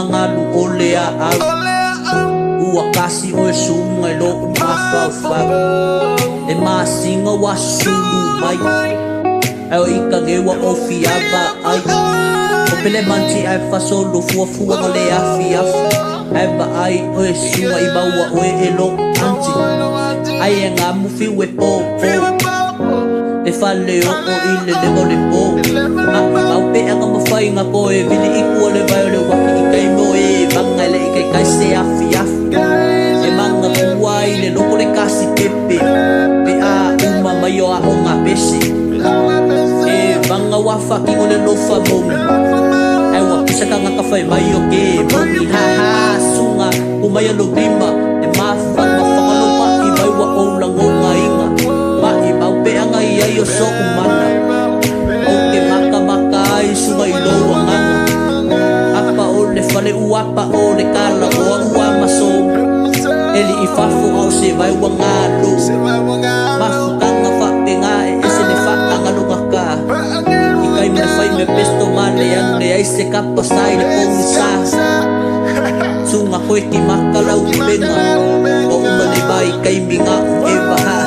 ngalu ole a au ua kasi o e sunga e lo mawhawhau e masinga wa sulu mai eo ika ngewa o fiava ai o pele manti ai fasolo fuafua o le afi eba ai o e sunga i maua o e lo anti ai e ngā mufi we po e faleoo o i le le po au pe anga mawhai ngā po e vili iku o le vai o le waki i kai mo e vanga le i kai se afi e manga kua i le loko le kasi pepe pe a uma mai o a o ngā pese e vanga wafaki o le lofa momi e wa pisa ka ngaka whai mai o ke momi ha ha sunga o mai alo bima e mawhangalopa i mai wa o lango ngā inga ma i mau pe anga i ai o so umana o ke maka ai sunga i loa nganga apa o le faleoo apa o le kala o a ua maso eli i fafo au se vai wa ngalo mafutanga whapenga e se le whaanga lunga ka i kai me whai me pesto male ane ai se kapa sai le pongi sa sunga koe ki makalau i penga o umane vai kai minga e waha